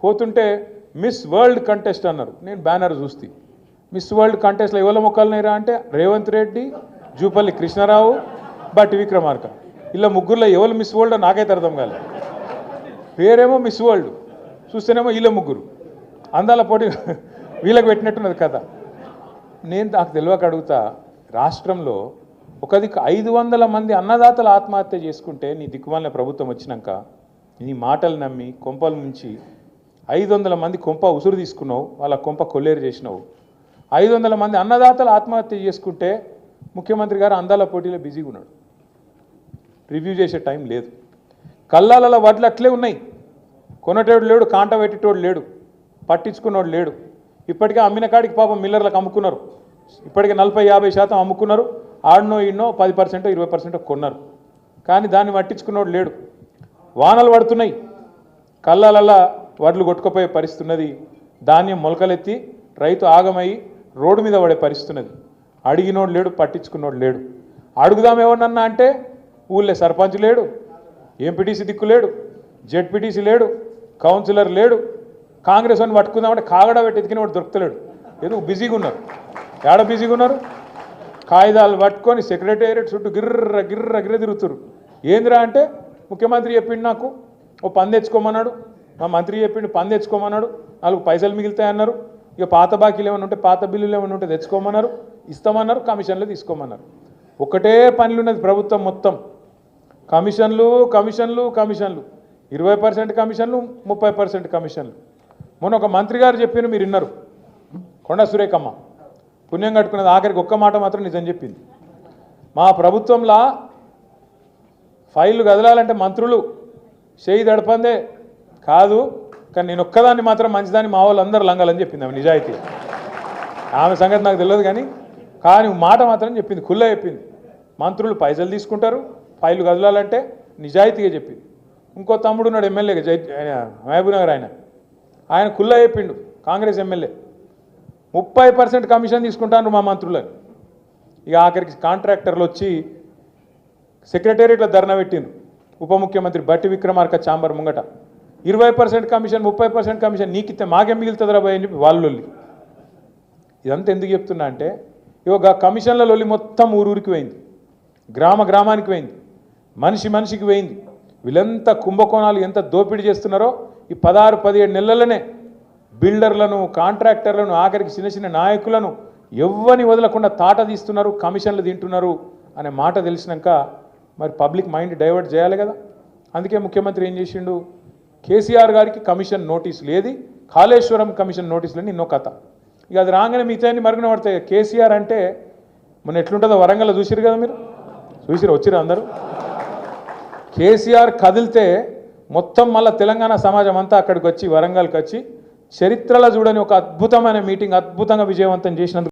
పోతుంటే miss world contest అన్నారు. నేను బ్యానర్ చూస్తే మిస్ వరల్డ్ కంటెస్ట్లో ఎవరి మొక్కలున్నాయిరా అంటే రేవంత్ రెడ్డి, జూపల్లి కృష్ణారావు, బట్టి విక్రమార్క. ఇలా ముగ్గురులో ఎవరు మిస్ వరల్డ్ నాకైతే అర్థం కాలేదు. పేరేమో మిస్ వరల్డ్, చూస్తేనేమో వీళ్ళ ముగ్గురు అందాల పోటీ వీళ్ళకి పెట్టినట్టున్నది కథ. నేను నాకు తెలియక అడుగుతా, రాష్ట్రంలో ఒక దిక్కు 500 మంది అన్నదాతలు ఆత్మహత్య చేసుకుంటే నీ దిక్కుమాలిన ప్రభుత్వం వచ్చినాక నీ మాటలు నమ్మి కొంపల నుంచి 500 మంది కొంప ఉసురు తీసుకున్నావు, వాళ్ళ కొంప కొల్లేరు చేసినావు. 500 మంది అన్నదాతలు ఆత్మహత్య చేసుకుంటే ముఖ్యమంత్రి గారు అందాల పోటీలో బిజీగా ఉన్నాడు, రివ్యూ చేసే టైం లేదు. కల్లాల వడ్లు అట్లే ఉన్నాయి, కొనటోడు లేడు, కాంట పెట్టేటోడు లేడు, పట్టించుకున్నోడు లేడు. ఇప్పటికే అమ్మిన కాడికి పాపం మిల్లర్లకు అమ్ముకున్నారు, ఇప్పటికే 40-50% అమ్ముకున్నారు. ఆడనో ఈడనో 10% 20% కొన్నారు, కానీ దాన్ని పట్టించుకున్నోడు లేడు. వానలు పడుతున్నాయి, కళ్ళాలల్లా వడ్లు కొట్టుకుపోయే పరిస్థితి ఉన్నది. ధాన్యం మొలకలెత్తి రైతు ఆగమై రోడ్డు మీద పడే పరిస్థితి ఉన్నది. అడిగినోడు లేడు, పట్టించుకున్నోడు లేడు. అడుగుదాం ఎవరినన్నా అంటే ఊళ్ళో సర్పంచ్ లేడు, ఎంపీటీసీ దిక్కు లేడు, జెడ్పీటీసీ లేడు, కౌన్సిలర్ లేడు. కాంగ్రెస్ అని పట్టుకుందామంటే కాగడ పెట్టి ఎతికిన వాడు దొరుకుతలేడు. ఎందుకు బిజీగా ఉన్నారు, ఏడ బిజీగా ఉన్నారు. కాగితాలు పట్టుకొని సెక్రటేరియట్ చుట్టూ గిర్ర గిర్ర గిర్ర తిరుగుతారు. ఏందిరా అంటే ముఖ్యమంత్రి చెప్పిండు నాకు ఓ పని తెచ్చుకోమన్నాడు, మా మంత్రి చెప్పిండు పని తెచ్చుకోమన్నాడు, 4 పైసలు మిగులుతాయన్నారు. ఇక పాత బాకీలు ఏమైనా ఉంటే పాత బిల్లులు ఏమైనా ఉంటే తెచ్చుకోమన్నారు, ఇస్తామన్నారు, కమిషన్లు తీసుకోమన్నారు. ఒకటే పనులు ఉన్నది ప్రభుత్వం మొత్తం, కమిషన్లు కమిషన్లు కమిషన్లు, 20% కమిషన్లు, 30% కమిషన్లు. మొన్న ఒక మంత్రి గారు చెప్పిన మీరు విన్నారు, కొండా సురేఖమ్మ పుణ్యం కట్టుకున్నది. ఆఖరికి ఒక్క మాట మాత్రం నిజం చెప్పింది, మా ప్రభుత్వంలో ఫైళ్ళు కదలాలంటే మంత్రులు చేయి దడపందే కాదు, కానీ నేను ఒక్కదాన్ని మాత్రం మంచిదాన్ని మా వాళ్ళు అందరూ లంగాలని చెప్పింది. ఆమె నిజాయితీ, ఆమె సంగతి నాకు తెలియదు కానీ మాట మాత్రం చెప్పింది, ఖుల్లా చెప్పింది. మంత్రులు పైసలు తీసుకుంటారు, ఫైళ్ళు కదలాలంటే నిజాయితీగా చెప్పింది. ఇంకో తమ్ముడు ఉన్నాడు ఎమ్మెల్యేగా, మహబూబ్నగర్, ఆయన ఖుల్లా చెప్పిండు, కాంగ్రెస్ ఎమ్మెల్యే 30% కమిషన్ తీసుకుంటాను మా మంత్రులని. ఇక ఆఖరికి కాంట్రాక్టర్లు వచ్చి సెక్రటేరియట్లో ధర్నా పెట్టిండ్రు, ఉప ముఖ్యమంత్రి బట్టి విక్రమార్క ఛాంబర్ ముంగట. 20% కమిషన్ 30% కమిషన్ నీకిస్తే మాకేం మిగులుతుంది రాబోయే అని చెప్పి వాళ్ళు లొల్లి. ఇదంతా ఎందుకు చెప్తున్నా అంటే ఇక కమిషన్ల లొల్లి మొత్తం ఊరూరికి పోయింది, గ్రామ గ్రామానికి పోయింది, మనిషి మనిషికి పోయింది. వీళ్ళంతా కుంభకోణాలు ఎంత దోపిడీ చేస్తున్నారో ఈ 16-17 నెలలనే బిల్డర్లను, కాంట్రాక్టర్లను, ఆఖరికి చిన్న చిన్న నాయకులను ఎవ్వని వదలకుండా తాట తీస్తున్నారు, కమిషన్లు తింటున్నారు అనే మాట తెలిసినాక మరి పబ్లిక్ మైండ్ డైవర్ట్ చేయాలి కదా. అందుకే ముఖ్యమంత్రి ఏం చేసిండు, కేసీఆర్ గారికి కమిషన్ నోటీసులు, ఏది కాళేశ్వరం కమిషన్ నోటీసులని నిన్నో కథ. ఇక అది రాగానే మిగతాన్ని మరుగున పడతాయి. కేసీఆర్ అంటే మొన్న ఎట్లుంటుందో వరంగల్లో చూసిరు కదా, మీరు చూసిరు, వచ్చిరు అందరూ. కేసీఆర్ కదిలితే మొత్తం మళ్ళీ తెలంగాణ సమాజం అంతా అక్కడికి వచ్చి వరంగల్కి వచ్చి చరిత్రలో చూడని ఒక అద్భుతమైన మీటింగ్ అద్భుతంగా విజయవంతం చేసినందుకు